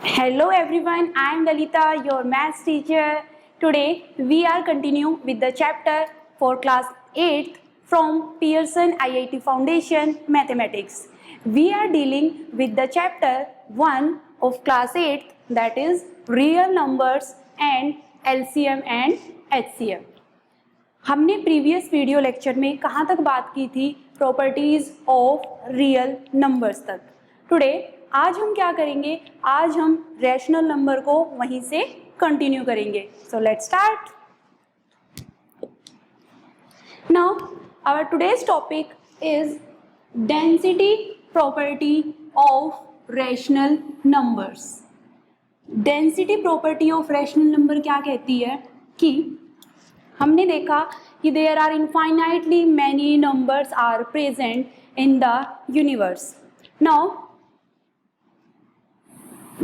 Hello everyone, I am Lalita, your maths teacher. Today we are continue with the chapter for class 8th from Pearson IIT Foundation Mathematics. We are dealing with the chapter 1 of class 8th, that is real numbers and LCM and HCM. हमने previous video lecture में कहाँ तक बात की थी? Properties of real numbers तक. Today आज हम क्या करेंगे? आज हम रैशनल नंबर को वहीं से कंटिन्यू करेंगे. So let's start. Now our today's topic is density property of rational numbers. Density property of rational number क्या कहती है कि हमने देखा कि there are infinitely many numbers are present in the universe. Now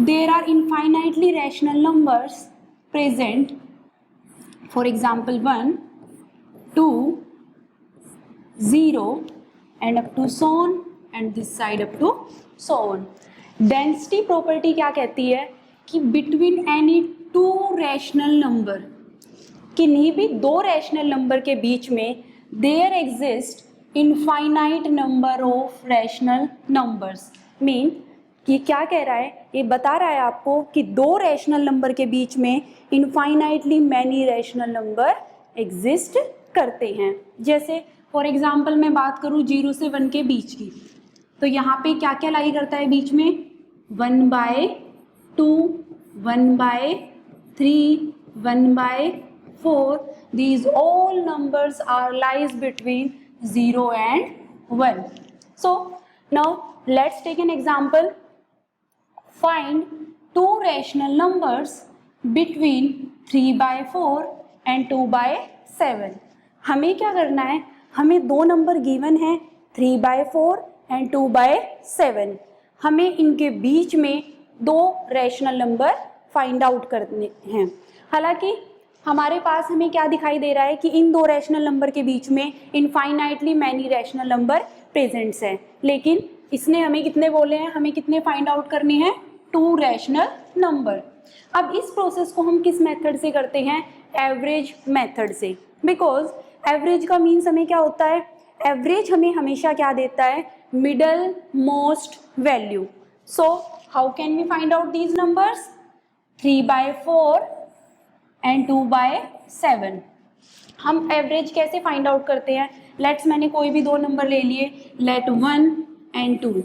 there are infinitely rational numbers present, for example 1, 2, 0 and up to so on and this side up to so on. Density property क्या कहती है कि between any two rational number, किन्हीं भी दो rational number के बीच में there exist infinite number of rational numbers. Mean ये क्या कह रहा है? ये बता रहा है आपको कि दो रैशनल नंबर के बीच में infinitely many rational number exist करते हैं. जैसे फॉर एग्जांपल मैं बात करूँ 0 से 1 के बीच की, तो यहाँ पे क्या क्या लाई करता है बीच में? 1/2, 1/3, 1/4. These all numbers are lies between 0 and 1. So now let's take an example. Find two rational numbers between 3/4 and 2/7. हमें क्या करना है? हमें दो नंबर गिवन है 3/4 and 2/7. हमें इनके बीच में दो रैशनल नंबर फाइंड आउट करने हैं. हालांकि हमारे पास हमें क्या दिखाई दे रहा है कि इन दो रैशनल नंबर के बीच में infinitely many rational number presents हैं, लेकिन इसने हमें कितने बोले हैं? हमें कितने फाइंड आउट करने हैं? 2 रैशनल नंबर. अब इस प्रोसेस को हम किस मेथड से करते हैं? एवरेज मेथड से. बिकॉज एवरेज का मीन्स हमें क्या होता है? एवरेज हमें हमेशा क्या देता है? Middle most value. So how can we find out these numbers? 3/4 and 2/7. हम एवरेज कैसे फाइंड आउट करते हैं? लेट्स मैंने कोई भी दो नंबर ले लिए, लेट 1 एंड 2.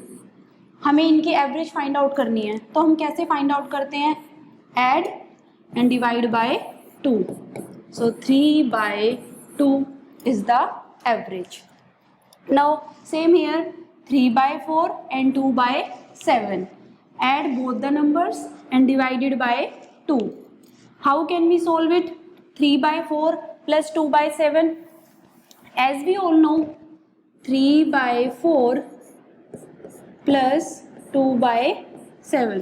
हमें इनकी एवरेज फाइंड आउट करनी है, तो हम कैसे फाइंड आउट करते हैं? Add and divide by 2. So 3/2 is the average. Now same here 3/4 and 2/7. Add both the numbers and divided by 2. How can we solve it? 3/4 plus 2/7. As we all know, 3/4 plus 2/7.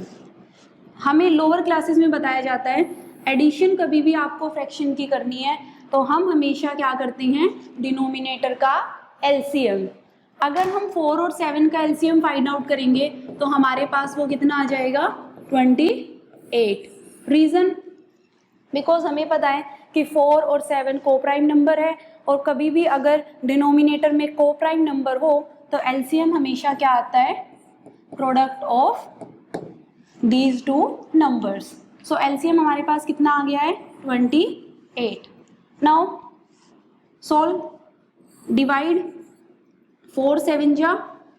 हमें lower classes में बताया जाता है addition कभी भी आपको fraction की करनी है तो हम हमेशा क्या करते हैं? डिनोमिनेटर का एलसीएम. अगर हम 4 और 7 का एलसीएम फाइंड आउट करेंगे तो हमारे पास वो कितना आ जाएगा? 28. रीज़न? बिकॉज हमें पता है कि 4 और 7 को प्राइम नंबर है, और कभी भी अगर डिनोमिनेटर में को प्राइम नंबर हो तो एलसीएम हमेशा क्या आता है? Product of these two numbers. So LCM हमारे पास कितना आ गया है? 28. Now solve. डिवाइड 4 7 जा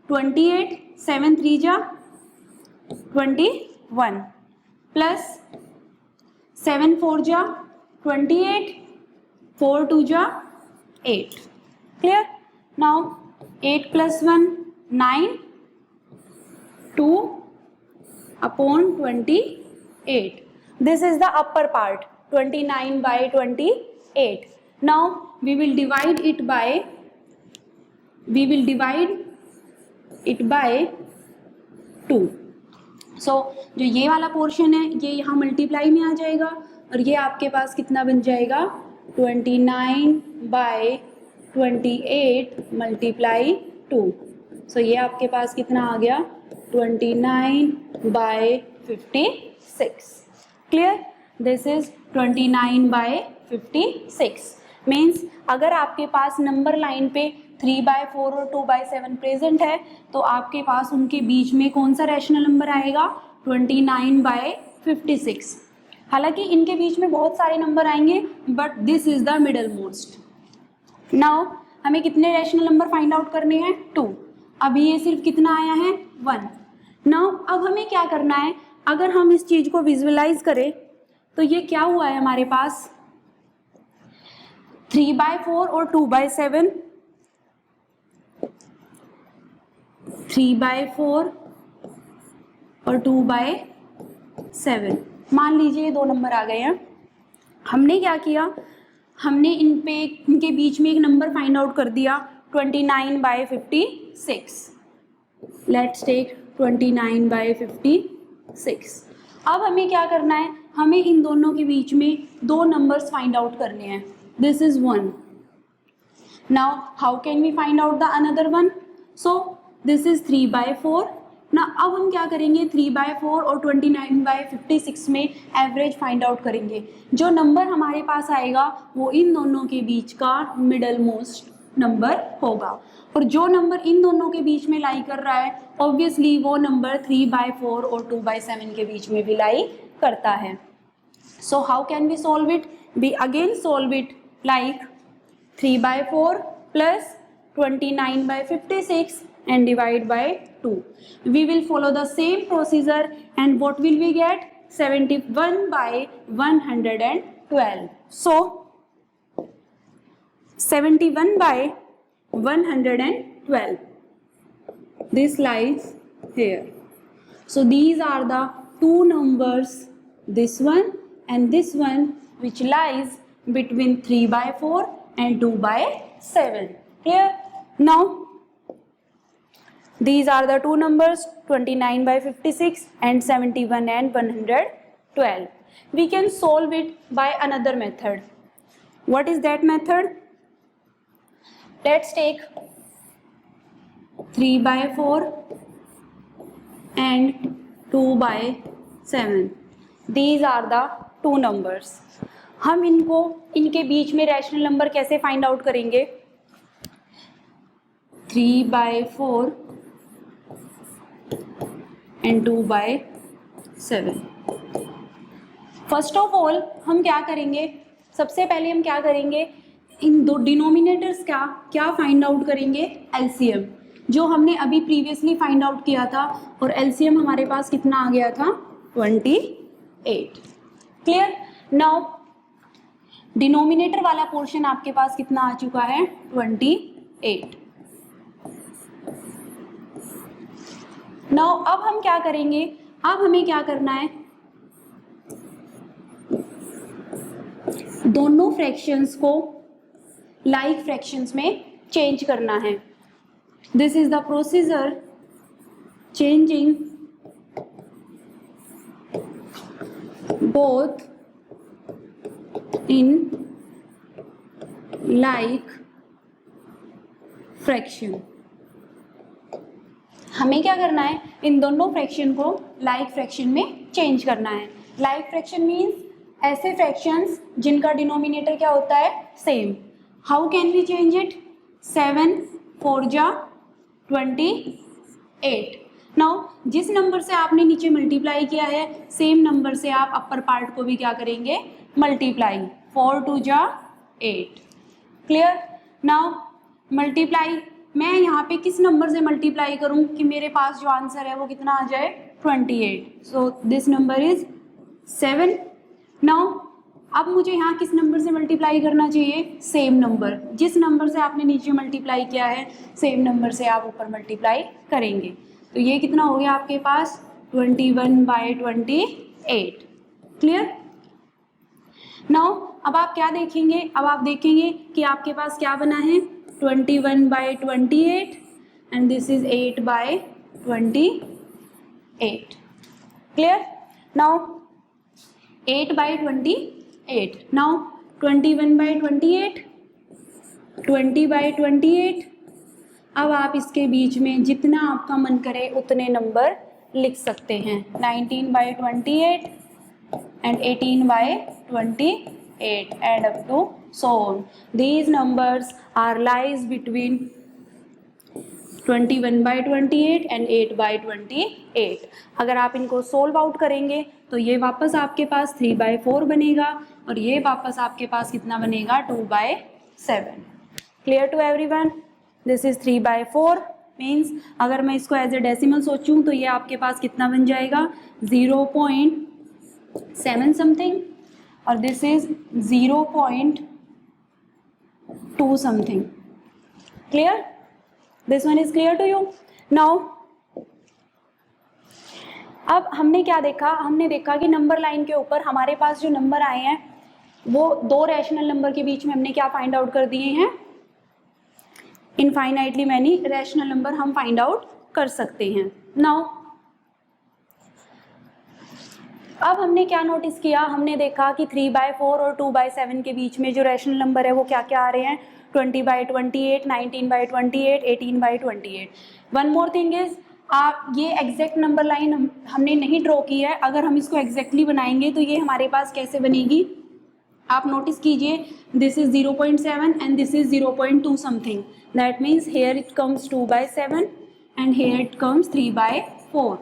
28, 7 3 जा 21, प्लस 7 4 जा 28, 4 2 जा 8. Clear? Now 8 plus 1 9, 2 upon 28. This is the upper part, 29/28. Now we will divide it by 2. So जो ये वाला पोर्शन है ये यहाँ मल्टीप्लाई में आ जाएगा, और ये आपके पास कितना बन जाएगा? 29/28 × 2. सो ये आपके पास कितना आ गया? 29/28 56. Clear? This is 29/56. मीन्स अगर आपके पास नंबर लाइन पे 3/4 और 2/7 प्रेजेंट है तो आपके पास उनके बीच में कौन सा रैशनल नंबर आएगा? 29/56. हालांकि इनके बीच में बहुत सारे नंबर आएंगे but this is the middle most. Now हमें कितने रैशनल नंबर फाइंड आउट करने हैं? 2. अभी ये सिर्फ कितना आया है? 1. नाउ अब हमें क्या करना है? अगर हम इस चीज को विजुअलाइज करें तो ये क्या हुआ है हमारे पास? 3/4 और 2/7. 3/4 और 2/7. मान लीजिए ये 2 नंबर आ गए हैं. हमने क्या किया? हमने इनके बीच में एक नंबर फाइंड आउट कर दिया 29/56. Let's take 29/56. अब हमें क्या करना है? हमें इन दोनों के बीच में 2 नंबर्स फाइंड आउट करने हैं. This is 1. Now how can we find out the another one? So this is 3/4. ना अब हम क्या करेंगे? 3/4 और 29/56 में एवरेज फाइंड आउट करेंगे. जो नंबर हमारे पास आएगा वो इन दोनों के बीच का मिडल मोस्ट नंबर होगा और जो नंबर इन दोनों के बीच में लाई कर रहा है ऑब्वियसली वो नंबर 3/4 और 2/7 के बीच में भी लाई करता है. So how can we solve it? We again solve it like 3/4 plus 29/56 and divide by 2. We will follow the same procedure and what will we get? 71/112. So 71/112. This lies here. So these are the 2 numbers, this one and this one, which lies between 3/4 and 2/7. Clear? Now these are the 2 numbers 29/56 and 71 and 112. We can solve it by another method. What is that method? Let's take 3/4 and 2/7. These are the 2 numbers. हम इनके बीच में rational number कैसे find out करेंगे? 3/4 and 2/7. First of all हम क्या करेंगे? सबसे पहले हम क्या करेंगे? इन दो डिनोमिनेटर्स क्या फाइंड आउट करेंगे? एलसीएम, जो हमने अभी प्रीवियसली फाइंड आउट किया था और एलसीएम हमारे पास कितना आ गया था? 28. क्लियर? नाउ डिनोमिनेटर वाला पोर्शन आपके पास कितना आ चुका है? 28. नाउ अब हम क्या करेंगे? अब हमें क्या करना है? दोनों फ्रैक्शंस को लाइक फ्रैक्शंस में चेंज करना है. This is the procedure changing both in like fraction. हमें क्या करना है? इन दोनों फ्रैक्शन को लाइक फ्रैक्शन में चेंज करना है. लाइक फ्रैक्शन मीन्स ऐसे फ्रैक्शंस जिनका डिनोमिनेटर क्या होता है? Same. How can we change it? 7 4 जा 28. नाउ जिस नंबर से आपने नीचे मल्टीप्लाई किया है सेम नंबर से आप अपर पार्ट को भी क्या करेंगे? मल्टीप्लाई. 4 2 जा 8. क्लियर? नाउ मल्टीप्लाई मैं यहाँ पे किस नंबर से मल्टीप्लाई करूँ कि मेरे पास जो आंसर है वो कितना आ जाए? 28. So this number is 7. Now अब मुझे यहाँ किस नंबर से मल्टीप्लाई करना चाहिए? Same number. जिस नंबर से आपने नीचे मल्टीप्लाई किया है सेम नंबर से आप ऊपर मल्टीप्लाई करेंगे. तो ये कितना हो गया आपके पास? 21/28. क्लियर? नाउ अब आप क्या देखेंगे? अब आप देखेंगे कि आपके पास क्या बना है? 21/28 and this is 8/28. Clear? Now 8/28. Now 21/28, 20/28. अब आप इसके बीच में जितना आपका मन करे उतने नंबर लिख सकते हैं 19/28 and 18/28 and up to so on. These numbers are lies between 21/28 and 8/28. अगर आप इनको सोल्व आउट करेंगे तो ये वापस आपके पास 3/4 बनेगा और ये वापस आपके पास कितना बनेगा 2/7. Clear to everyone? This is 3/4 means अगर मैं इसको एज ए डेसिमल सोचूं तो ये आपके पास कितना बन जाएगा 0.7 समथिंग और this is 0.2 something. Clear? This one is clear to you? Now अब हमने क्या देखा, हमने देखा कि नंबर लाइन के ऊपर हमारे पास जो नंबर आए हैं वो दो रैशनल नंबर के बीच में हमने क्या फाइंड आउट कर दिए हैं, इनफाइनाइटली मैनी रैशनल नंबर हम फाइंड आउट कर सकते हैं. नाउ अब हमने क्या नोटिस किया, हमने देखा कि 3/4 और 2/7 के बीच में जो रैशनल नंबर है वो क्या क्या आ रहे हैं 20/28, 19/28, 18/28. वन मोर थिंग इज आप ये एग्जैक्ट नंबर लाइन हमने नहीं ड्रॉ की है, अगर हम इसको एग्जैक्टली बनाएंगे तो ये हमारे पास कैसे बनेगी आप नोटिस कीजिए. This is 0.7 and this is 0.2 something. That means here it comes 2/7 and here it comes 3/4.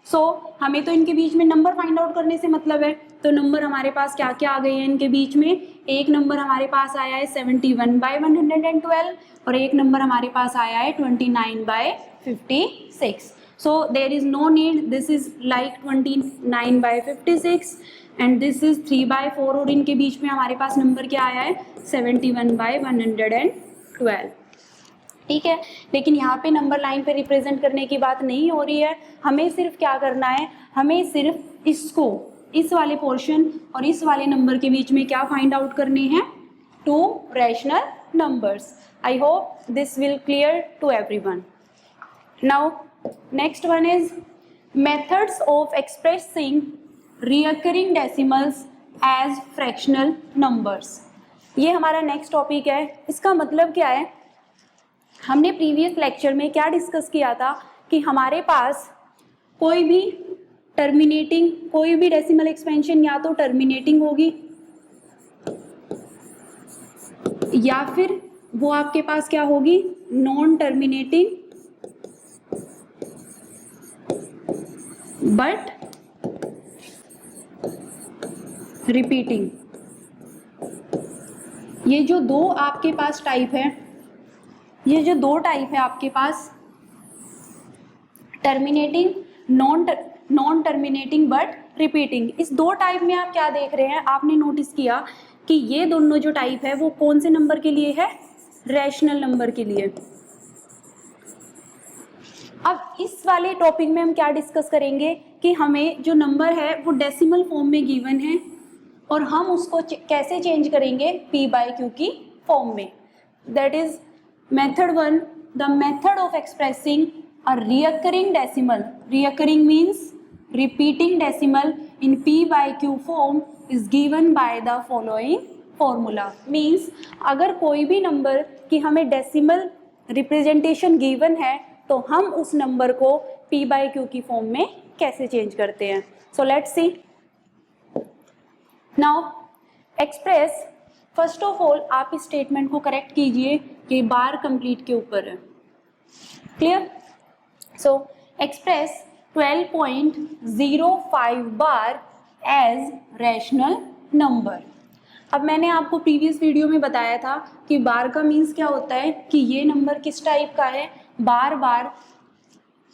So हमें तो इनके बीच में नंबर फाइंड आउट करने से मतलब है. तो नंबर हमारे पास क्या क्या आ गए हैं इनके बीच में, एक नंबर हमारे पास आया है 71/112 और एक नंबर हमारे पास आया है 29/56. So there is no need, this is like 29/56 and this is 3/4 और इनके बीच में हमारे पास नंबर क्या आया है 71/112. ठीक है, लेकिन यहाँ पे नंबर लाइन पे रिप्रेजेंट करने की बात नहीं हो रही है. हमें सिर्फ क्या करना है, हमें सिर्फ इसको, इस वाले पोर्शन और इस वाले नंबर के बीच में क्या फाइंड आउट करने हैं, two rational numbers. I hope this will clear to everyone. Now next one is methods of expressing recurring decimals as fractional numbers. ये हमारा नेक्स्ट टॉपिक है. इसका मतलब क्या है, हमने प्रीवियस लेक्चर में क्या डिस्कस किया था कि हमारे पास कोई भी टर्मिनेटिंग, कोई भी डेसिमल एक्सपेंशन या तो टर्मिनेटिंग होगी या फिर वो आपके पास क्या होगी नॉन टर्मिनेटिंग बट रिपीटिंग. ये जो दो आपके पास टाइप है, ये जो दो टाइप है आपके पास terminating, non terminating but repeating, इस दो टाइप में आप क्या देख रहे हैं, आपने नोटिस किया कि ये दोनों जो टाइप है वो कौन से नंबर के लिए है, रैशनल नंबर के लिए. अब इस वाले टॉपिक में हम क्या डिस्कस करेंगे कि हमें जो नंबर है वो डेसिमल फॉर्म में गिवन है और हम उसको कैसे चेंज करेंगे p/q की फॉर्म में. That is Method 1, the method of expressing a recurring decimal, recurring means repeating decimal in p/q form is given by the following formula. Means अगर कोई भी नंबर की हमें डेसिमल रिप्रेजेंटेशन गिवन है तो हम उस नंबर को p/q की फॉर्म में कैसे चेंज करते हैं. So let's see. Now express, first of all आप इस स्टेटमेंट को करेक्ट कीजिए कि बार कंप्लीट के ऊपर है. क्लियर? सो एक्सप्रेस 12.05 बार एज रैशनल नंबर. अब मैंने आपको प्रीवियस वीडियो में बताया था कि बार का मीन्स क्या होता है कि ये नंबर किस टाइप का है, बार बार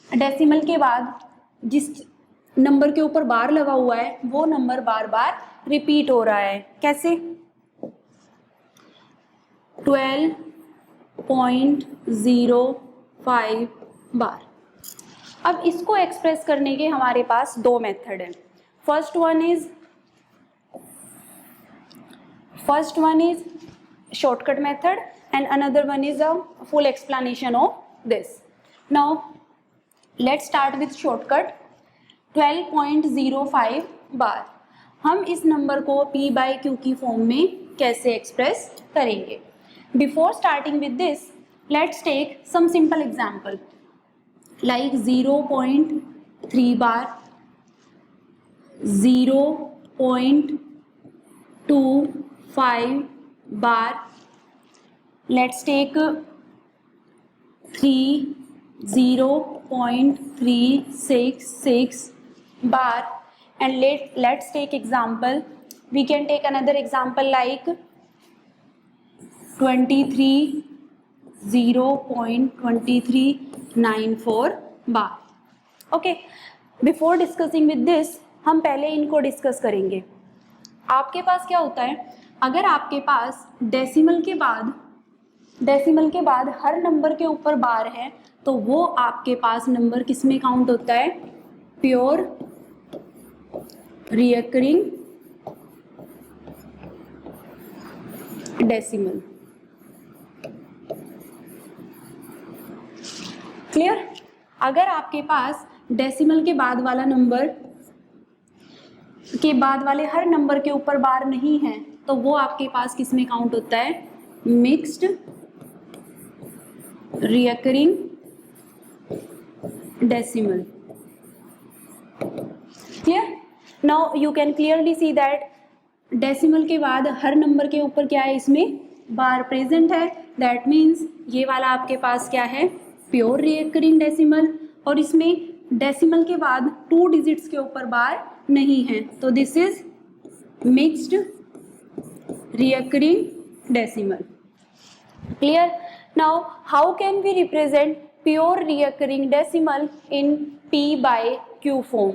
डेसिमल के बाद जिस नंबर के ऊपर बार लगा हुआ है वो नंबर बार बार रिपीट हो रहा है. कैसे? 12.05 बार. अब इसको एक्सप्रेस करने के हमारे पास दो मेथड हैं. First one is shortcut method and another one is a full explanation of this. Now let's start with shortcut. 12.05 बार. हम इस नंबर को p/q की फॉर्म में कैसे एक्सप्रेस करेंगे. Before starting with this, let's take some simple example like 0.2 3 bar, 0.25 bar, let's take 0.366 bar, and let's take example. We can take another example like 0.2394 bar. Okay, before discussing with this, हम पहले इनको discuss करेंगे. आपके पास क्या होता है, अगर आपके पास डेसिमल के बाद हर नंबर के ऊपर बार है तो वो आपके पास नंबर किस में काउंट होता है, प्योर रिकरिंग डेसिमल. क्लियर? अगर आपके पास डेसिमल के बाद वाला नंबर के बाद वाले हर नंबर के ऊपर बार नहीं है तो वो आपके पास किस में काउंट होता है, mixed recurring decimal. Clear? Now you can clearly see that decimal के बाद हर नंबर के ऊपर क्या है, इसमें बार प्रेजेंट है. दैट मीन्स ये वाला आपके पास क्या है, प्योर रिकरिंग डेसिमल, और इसमें डेसिमल के बाद 2 डिजिट्स के ऊपर बार नहीं है तो this is mixed recurring decimal. Clear? Now how can we represent pure recurring decimal in P by Q form?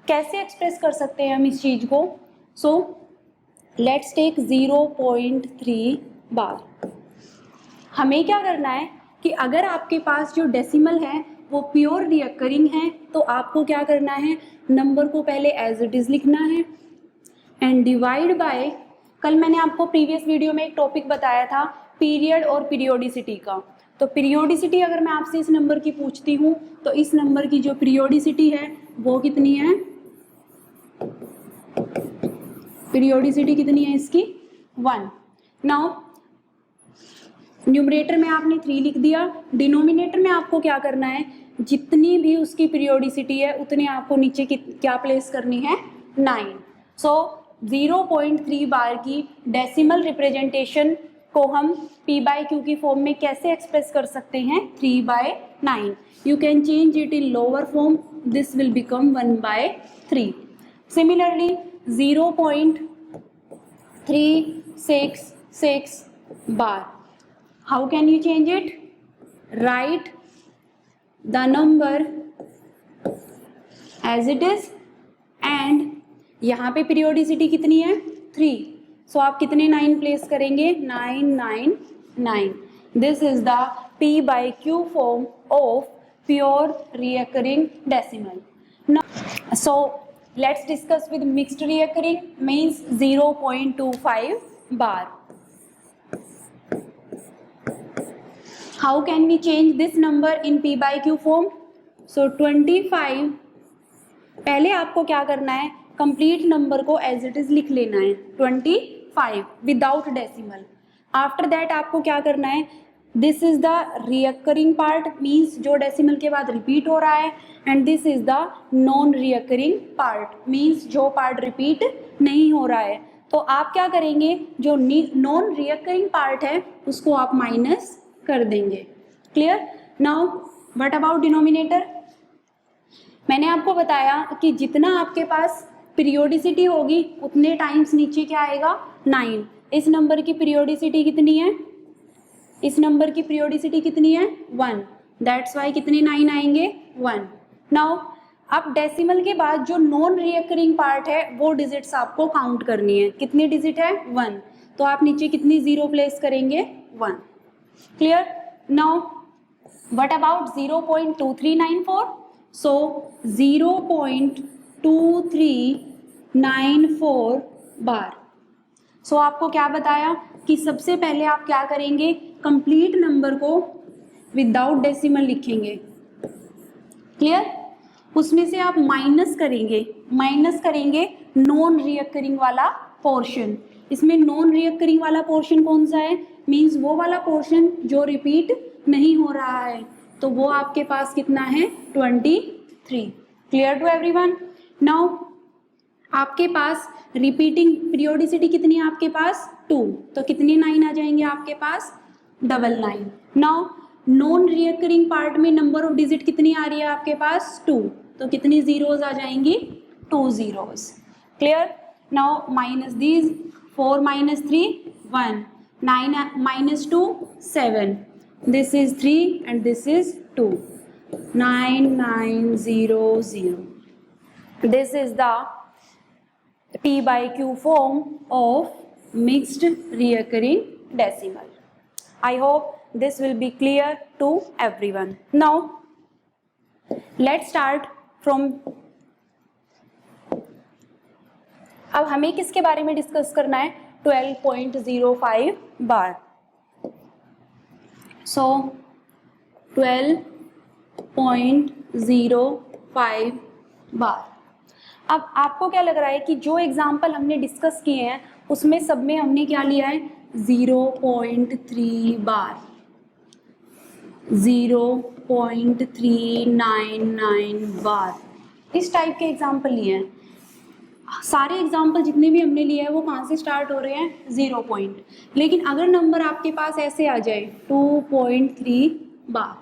कैसे एक्सप्रेस कर सकते हैं हम इस चीज को? So let's take 0.3 bar. हमें क्या करना है कि अगर आपके पास जो डेसिमल है वो प्योर रिकरिंग है तो आपको क्या करना है, नंबर को पहले एज इट इज लिखना है एंड डिवाइड बाय, कल मैंने आपको प्रीवियस वीडियो में एक टॉपिक बताया था पीरियड और पीरियोडिसिटी का. तो पीरियोडिसिटी अगर मैं आपसे इस नंबर की पूछती हूँ तो इस नंबर की जो पीरियोडिसिटी है वो कितनी है, पीरियोडिसिटी कितनी है इसकी, 1. नाउ न्यूमरेटर में आपने 3 लिख दिया, डिनोमिनेटर में आपको क्या करना है, जितनी भी उसकी पीरियोडिसिटी है उतने आपको नीचे क्या प्लेस करनी है, 9. सो 0.3 बार की डेसिमल रिप्रेजेंटेशन को हम P बाय Q की फॉर्म में कैसे एक्सप्रेस कर सकते हैं, 3/9. You can change it in lower form, this will become 1/3. Similarly 0.366 bar, how can you change it? Write the number as it is and यहाँ पे पीरियोडिसिटी कितनी है, 3. सो आप कितने 9 प्लेस करेंगे, 999. This is the P by Q form of pure recurring decimal. So let's discuss with mixed recurring, means 0.25 bar. How can we change this number in P by Q form? So 25, पहले आपको क्या करना है, complete number को as it is लिख लेना है 25 without decimal. After that आपको क्या करना है, this is the recurring part, means जो डेसिमल के बाद रिपीट हो रहा है, and this is the non recurring part, means जो पार्ट रिपीट नहीं हो रहा है. तो आप क्या करेंगे, जो नॉन रिकरिंग पार्ट है उसको आप माइनस कर देंगे. Clear? Now what about denominator? मैंने आपको बताया कि जितना आपके पास पीरियोडिसिटी होगी उतने टाइम्स नीचे क्या आएगा, 9. इस नंबर की पीरियोडिसिटी कितनी है, इस नंबर की पीरियोडिसिटी कितनी है, 1. दैट्स वाई कितने 9 आएंगे, 1. नाउ अब डेसिमल के बाद जो नॉन रिकरिंग पार्ट है वो डिजिट्स आपको काउंट करनी है. कितनी डिजिट है, 1. तो आप नीचे कितनी 0 प्लेस करेंगे, 1. Clear? Now what about 0.2394? So 0.2394 bar. So आपको क्या बताया कि सबसे पहले आप क्या करेंगे, कंप्लीट नंबर को विदाउट डेसिमल लिखेंगे. क्लियर? उसमें से आप माइनस करेंगे नॉन रिकरिंग वाला पोर्शन. इसमें नॉन रिकरिंग वाला पोर्शन कौन सा है, मीन्स वो वाला पोर्शन जो रिपीट नहीं हो रहा है. तो वो आपके पास कितना है, 23. Clear to everyone? नाउ आपके पास रिपीटिंग पीरियोडिसिटी कितनी है आपके पास? 2, तो कितने 9 आ जाएंगे आपके पास? 99. नाउ नॉन रिकरिंग पार्ट में नंबर ऑफ डिजिट कितनी आ रही है आपके पास? 2, तो कितनी जीरोज आ जाएंगी? 2 zeros. Clear? Now minus these, 4 minus 3 1, 9 minus 2 7, this is 3 and this is 2, 9900. This is the P by Q form of mixed recurring decimal. I hope this will be clear to everyone. Now let's start from. अब हमें किसके बारे में discuss करना है? 12.05 बार. So 12.05 बार. अब आपको क्या लग रहा है कि जो एग्जाम्पल हमने डिस्कस किए हैं उसमें सब में हमने क्या लिया है? 0.3 बार, 0.399 बार, इस टाइप के एग्जाम्पल लिए हैं. सारे एग्जाम्पल जितने भी हमने लिए हैं वो कहाँ से स्टार्ट हो रहे हैं? 0 पॉइंट. लेकिन अगर नंबर आपके पास ऐसे आ जाए 2.3 बार,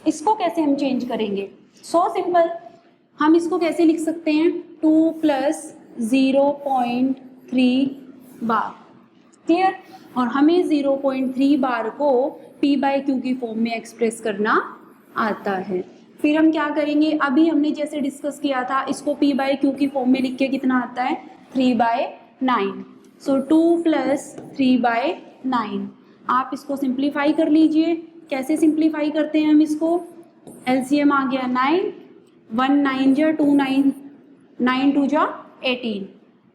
इसको कैसे हम चेंज करेंगे? So simple. हम इसको कैसे लिख सकते हैं? 2 + 0.3 बार. क्लियर? और हमें 0.3 बार को P/Q की फॉर्म में एक्सप्रेस करना आता है. फिर हम क्या करेंगे? अभी हमने जैसे डिस्कस किया था, इसको P/Q की फॉर्म में लिख के कितना आता है? 3/9. सो 2 + 3/9. आप इसको सिंप्लीफाई कर लीजिए. कैसे सिंप्लीफाई करते हैं हम इसको? LCM आ गया 9, 1 9 जा 2 9, 9 2 जा 18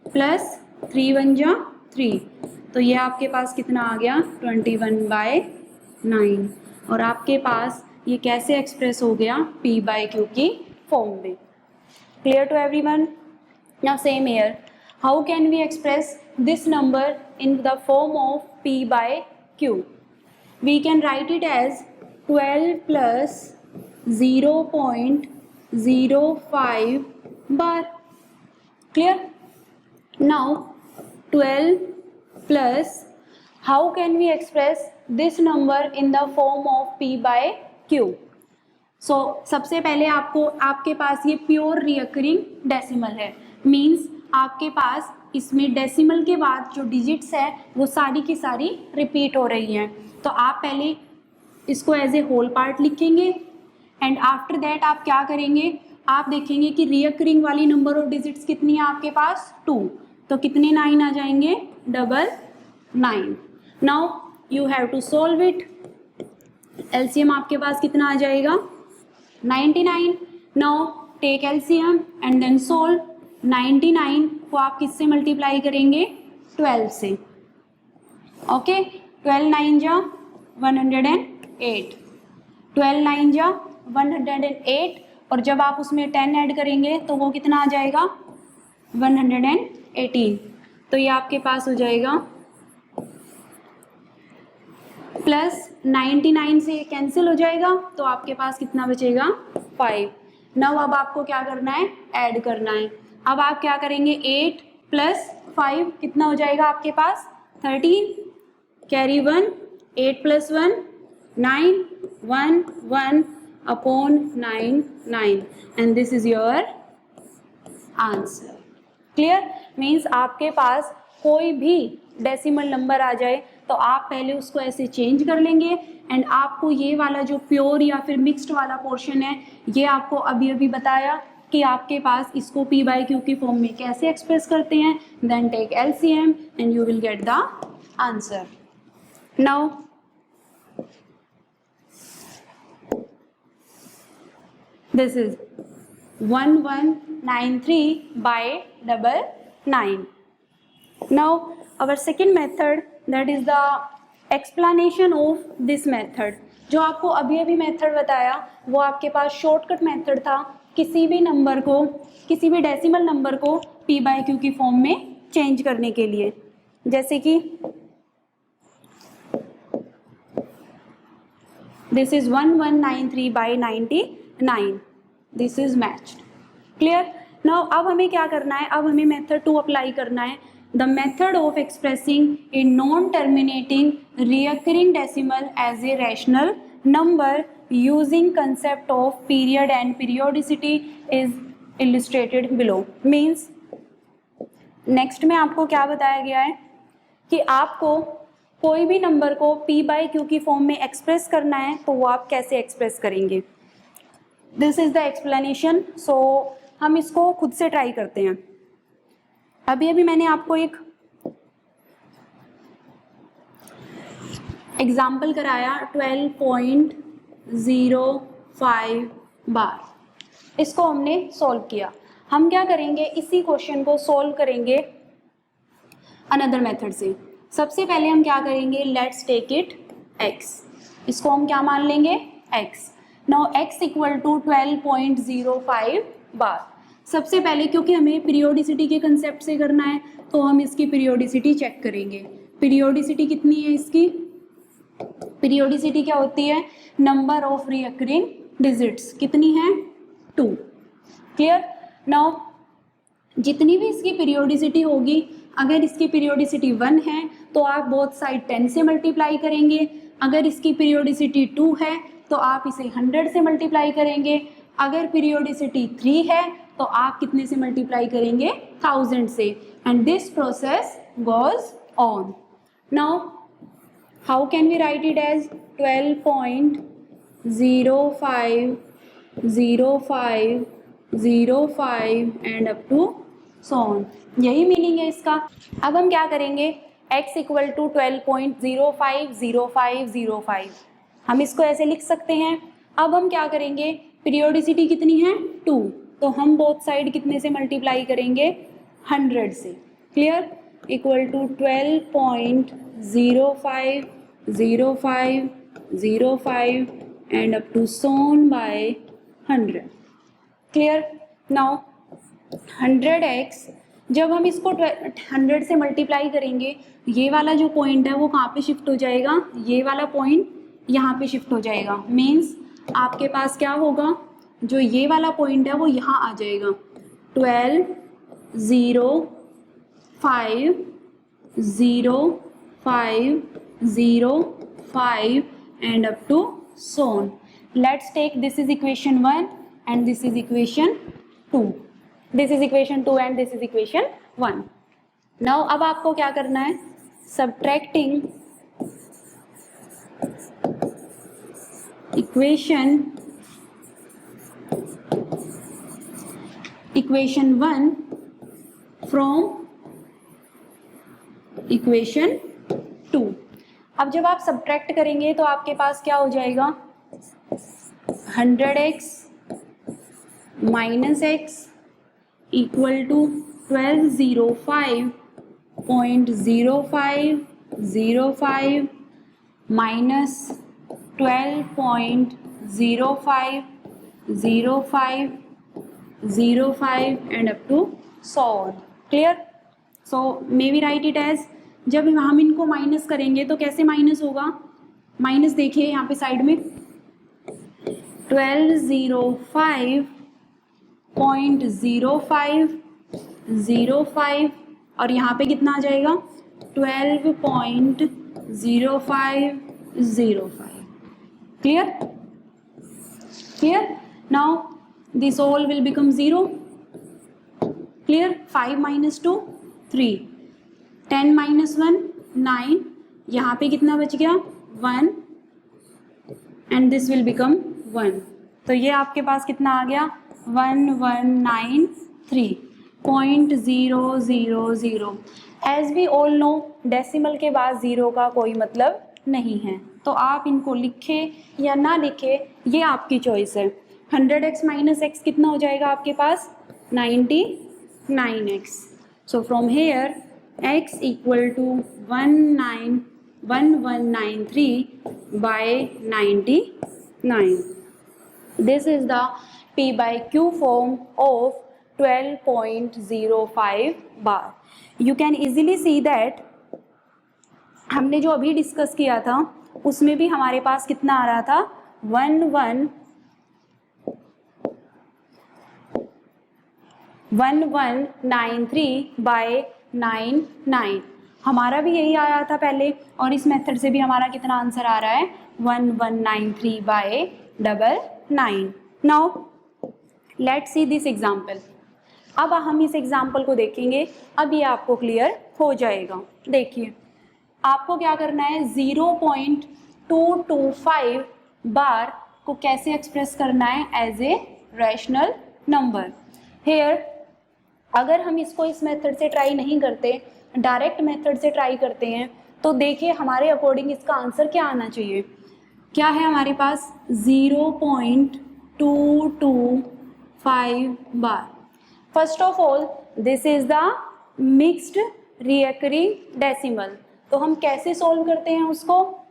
प्लस 3 1 जा 3, तो ये आपके पास कितना आ गया? 21/9. और आपके पास ये कैसे एक्सप्रेस हो गया? P/Q की फॉर्म में. Clear to everyone? Now same here, how can we express this number in the form of P/Q? We can write it as 12 + 0.05 bar. Clear? Now 12 plus, how can we express this number in the form of P/Q? So सबसे पहले आपके पास ये pure recurring decimal है. Means आपके पास इसमें decimal के बाद जो डिजिट्स है वो सारी की सारी रिपीट हो रही हैं. तो आप पहले इसको एज ए होल पार्ट लिखेंगे एंड आफ्टर दैट आप क्या करेंगे? आप देखेंगे कि रिकरिंग वाली नंबर ऑफ डिजिट्स कितनी है आपके पास? 2, तो कितने 9 आ जाएंगे? 9. Now you have to solve it. LCM आपके पास कितना आ जाएगा? 99. Now take LCM and then solve. 99 को आप किससे मल्टीप्लाई करेंगे? 12 से. ओके, 12 9 जा 108, 12 9 जा 108, और जब आप उसमें 10 ऐड करेंगे तो वो कितना आ जाएगा? 118. तो ये आपके पास हो जाएगा प्लस 99 से कैंसिल हो जाएगा, तो आपके पास कितना बचेगा? 5. नाउ अब आपको क्या करना है? ऐड करना है. अब आप क्या करेंगे? 8 + 5 कितना हो जाएगा आपके पास? 13. Carry 1, 8 + 1 9, 1 1 upon 9 9, and this is your answer. Clear? Means आपके पास कोई भी डेसिमल नंबर आ जाए तो आप पहले उसको ऐसे चेंज कर लेंगे एंड आपको ये वाला जो प्योर या फिर मिक्स्ड वाला पोर्शन है ये आपको अभी अभी बताया कि आपके पास इसको P/Q की फॉर्म में कैसे एक्सप्रेस करते हैं. Then take LCM and you will get the answer. Now this is 1193/9. Now our second method, that is the explanation of this method. जो आपको अभी अभी मेथड बताया वो आपके पास शॉर्टकट मेथड था किसी भी नंबर को, किसी भी डेसिमल नंबर को P/Q की फॉर्म में चेंज करने के लिए. जैसे कि this is 1193/99. This is matched. Clear. Now अब हमें क्या करना है, अब हमें मेथड 2 अप्लाई करना है। The method of expressing a non terminating recurring decimal as a rational number using concept of period and periodicity is illustrated below. Means next में आपको क्या बताया गया है कि आपको कोई भी नंबर को p बाई क्यू की फॉर्म में एक्सप्रेस करना है, तो वो आप कैसे एक्सप्रेस करेंगे। This is the explanation. So हम इसको खुद से ट्राई करते हैं। अभी मैंने आपको एक एग्जाम्पल कराया 12.05 बार, इसको हमने सॉल्व किया। हम क्या करेंगे, इसी क्वेश्चन को सॉल्व करेंगे अनदर मेथड से। सबसे पहले हम क्या करेंगे, लेट्स टेक इट x, इसको हम क्या मान लेंगे x। Now x equal to 12.05 bar. सबसे पहले क्योंकि हमें पीरियोडिसिटी के कंसेप्ट से करना है, तो हम इसकी पीरियोडिसिटी चेक करेंगे। पीरियोडिसिटी कितनी है इसकी, पीरियोडिसिटी क्या होती है, नंबर ऑफ रिकरिंग डिजिट्स कितनी है 2। क्लियर। नाउ जितनी भी इसकी पीरियोडिसिटी होगी, अगर इसकी पीरियोडिसिटी 1 है तो आप बोथ साइड 10 से मल्टीप्लाई करेंगे। अगर इसकी पीरियोडिसिटी 2 है तो आप इसे 100 से मल्टीप्लाई करेंगे। अगर पीरियोडिसिटी 3 है तो आप कितने से मल्टीप्लाई करेंगे, 1000 से। And this process goes on. Now how can we write it as 12.0505 and up to so on. यही मीनिंग है इसका। अब हम क्या करेंगे, x इक्वल टू 12.050505, हम इसको ऐसे लिख सकते हैं। अब हम क्या करेंगे, पीरियोडिसिटी कितनी है 2, तो हम बोथ साइड कितने से मल्टीप्लाई करेंगे, 100 से। Clear. Equal to 12.050505 and up to so on by 100। Clear. Now 100x, जब हम इसको 100 से मल्टीप्लाई करेंगे, ये वाला जो पॉइंट है वो कहाँ पे शिफ्ट हो जाएगा, ये वाला पॉइंट यहाँ पे शिफ्ट हो जाएगा। मीन्स आपके पास क्या होगा, जो ये वाला पॉइंट है वो यहाँ आ जाएगा। 12.050505 and up to so on. Let's take this is equation 1 and this is equation 2। This is equation 2 and this is equation 1। Now अब आपको क्या करना है, सब्ट्रैक्टिंग इक्वेशन 1 फ्रॉम इक्वेशन 2। अब जब आप सब्ट्रैक्ट करेंगे तो आपके पास क्या हो जाएगा, 100x minus x equal to 1205.0505 minus 12.0505 and up to so on. Clear. So may we write it as, जब हम इनको माइनस करेंगे तो कैसे माइनस होगा, माइनस देखिए यहाँ पे साइड में 1205.0505 और यहाँ पे कितना आ जाएगा 12.0505। Clear. Clear. Now this all will become 0। Clear. 5 minus 2 3, 10 minus 1 9, यहाँ पे कितना बच गया 1 एंड दिस विल बिकम 1। तो ये आपके पास कितना आ गया 1193.000। As we all know, decimal के बाद 0 का कोई मतलब नहीं है, तो आप इनको लिखे या ना लिखे ये आपकी चॉइस है। 100x माइनस x कितना हो जाएगा आपके पास 99x। So from here x equal to 1193 by 99। This is the P by Q form of 12.05 bar. You can easily see that हमने जो अभी डिस्कस किया था उसमें भी हमारे पास कितना आ रहा था 1193/99। हमारा भी यही आया था पहले, और इस मेथड से भी हमारा कितना आंसर आ रहा है, 1193/99। Now let's see this example. अब हम इस एग्जाम्पल को देखेंगे, अब ये आपको क्लियर हो जाएगा। देखिए आपको क्या करना है, 0.225 बार को कैसे एक्सप्रेस करना है, as a rational number. Here अगर हम इसको इस मेथड से ट्राई नहीं करते, डायरेक्ट मेथड से ट्राई करते हैं, तो देखिए हमारे अकॉर्डिंग इसका आंसर क्या आना चाहिए। क्या है हमारे पास, 0.225 bar. First of all this is the mixed recurring decimal. तो हम कैसे सॉल्व करते हैं उसको,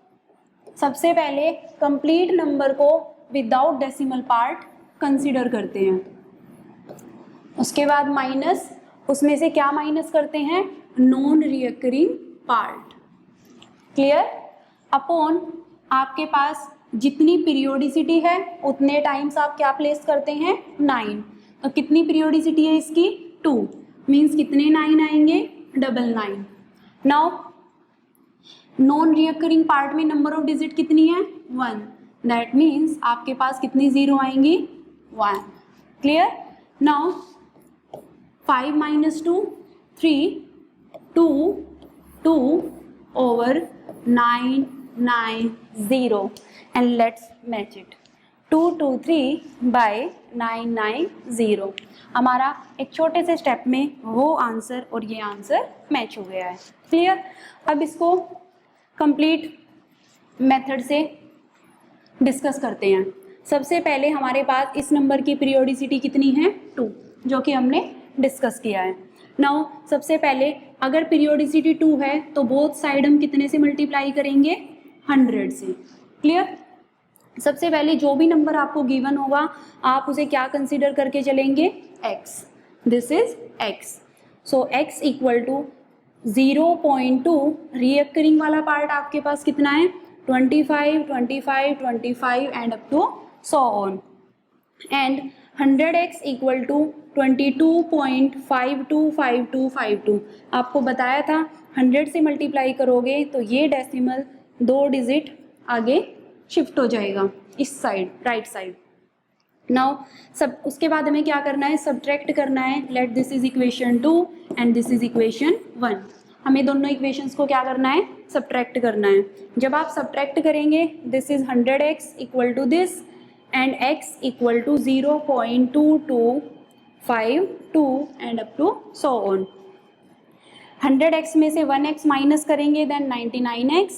सबसे पहले कंप्लीट नंबर को विदाउट डेसिमल पार्ट कंसीडर करते हैं, उसके बाद माइनस, उसमें से क्या माइनस करते हैं, non recurring part. Clear. Upon आपके पास जितनी पीरियोडिसिटी है उतने टाइम्स आप क्या प्लेस करते हैं, 9। तो कितनी पीरियोडिसिटी है इसकी, 2, मीन्स कितने 9 आएंगे, 99। नाउ नॉन रिकरिंग पार्ट में नंबर ऑफ डिजिट कितनी है, 1, दैट मीन्स आपके पास कितनी जीरो आएंगी, 1। Clear. Now 5 - 2 3, 2 2 over 990 and let's match it, 223/990। हमारा एक छोटे से स्टेप में वो आंसर और ये आंसर मैच हो गया है। क्लियर। अब इसको कंप्लीट मेथड से डिस्कस करते हैं। सबसे पहले हमारे पास इस नंबर की पीरियोडिसिटी कितनी है, 2, जो कि हमने डिस्कस किया है। नाउ सबसे पहले अगर पीरियोडिसिटी 2 है तो बोथ साइड हम कितने से मल्टीप्लाई करेंगे, 100 से। क्लियर। सबसे पहले जो भी नंबर आपको गिवन होगा आप उसे क्या कंसीडर करके चलेंगे, x। This is x। So x equal to 0.2, recurring वाला पार्ट आपके पास कितना है, 25 25 25 and up to so on, and 100x equal to 22.525252। आपको बताया था 100 से मल्टीप्लाई करोगे तो ये डेसिमल 2 डिजिट आगे शिफ्ट हो जाएगा इस साइड, राइट साइड। नाउ सब उसके बाद हमें क्या करना है, सब्ट्रैक्ट करना है। Let this is equation 2 and this is equation 1। हमें दोनों इक्वेशंस को क्या करना है, सब्ट्रैक्ट करना है। जब आप सब्ट्रैक्ट करेंगे, this is 100x equal to this and x equal to 0.2252 and up to so on. 100x में से 1x माइनस करेंगे देन 99x,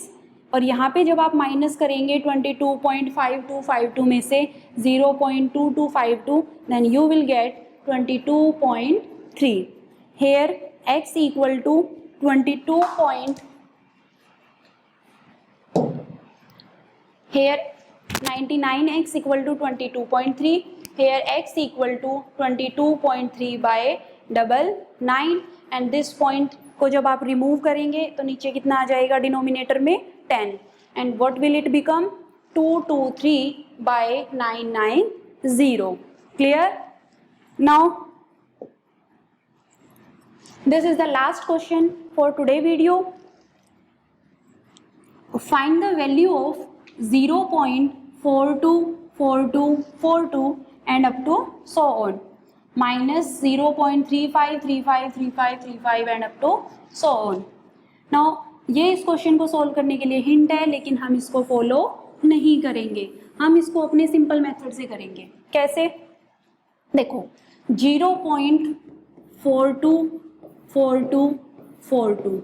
और यहाँ पे जब आप माइनस करेंगे 22.5252 में से 0.2252 then you will get 22.3। Here x equal to 99x equal to 22.3, here x equal to 22.3/99, and this point को जब आप रिमूव करेंगे तो नीचे कितना आ जाएगा, डिनोमिनेटर में 10, and what will it become, 223/990। Clear. Now this is the last question for today video. Find the value of 0.424242 and up to so on, minus 0.35353535 and up to so on. Now ये इस question को solve करने के लिए hint है, लेकिन हम इसको फॉलो नहीं करेंगे, हम इसको अपने सिंपल मेथड से करेंगे। कैसे, देखो 0.424242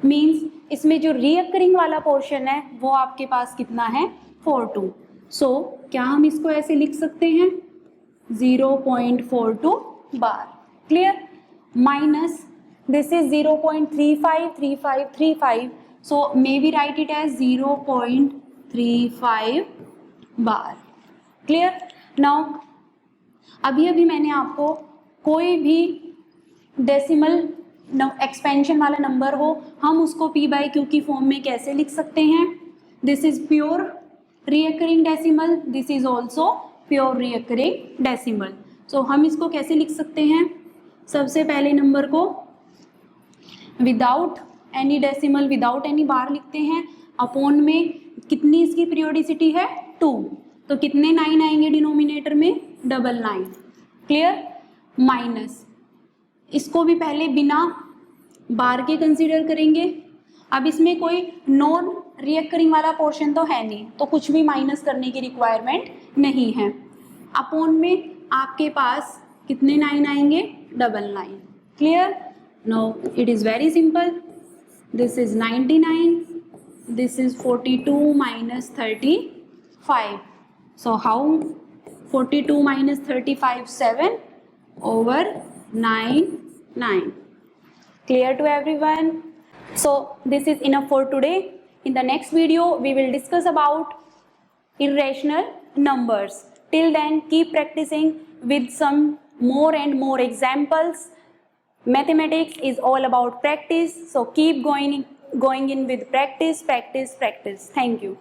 मीन्स इसमें जो रिकरिंग वाला पोर्शन है वो आपके पास कितना है, 42। सो क्या हम इसको ऐसे लिख सकते हैं, 0.42 bar. Clear. Minus this is 0.353535, so may be write it as 0.35 bar. Clear. Now अभी मैंने आपको कोई भी डेसिमल एक्सपेंशन वाला नंबर हो हम उसको p/q की फॉर्म में कैसे लिख सकते हैं, this is pure recurring decimal, this is also pure recurring decimal. So हम इसको कैसे लिख सकते हैं, सबसे पहले नंबर को without any decimal, without any bar लिखते हैं, अपॉन में कितनी इसकी पीरियोडिसिटी है 2, तो कितने 9 आएंगे डिनोमिनेटर में, 9, क्लियर, माइनस इसको भी पहले बिना बार के कंसीडर करेंगे। अब इसमें कोई नॉन रिएक्टिंग वाला पोर्शन तो है नहीं, तो कुछ भी माइनस करने की रिक्वायरमेंट नहीं है। अपॉन में आपके पास कितने 9 आएंगे, 9, clear. Now it is very simple, this is 99, this is 42 minus 35, so how 42 minus 35, 7 over 9. Clear to everyone? So this is enough for today. In the next video we will discuss about irrational numbers. Till then keep practicing with some more and more examples. Mathematics is all about practice, so keep going in with practice. Thank you.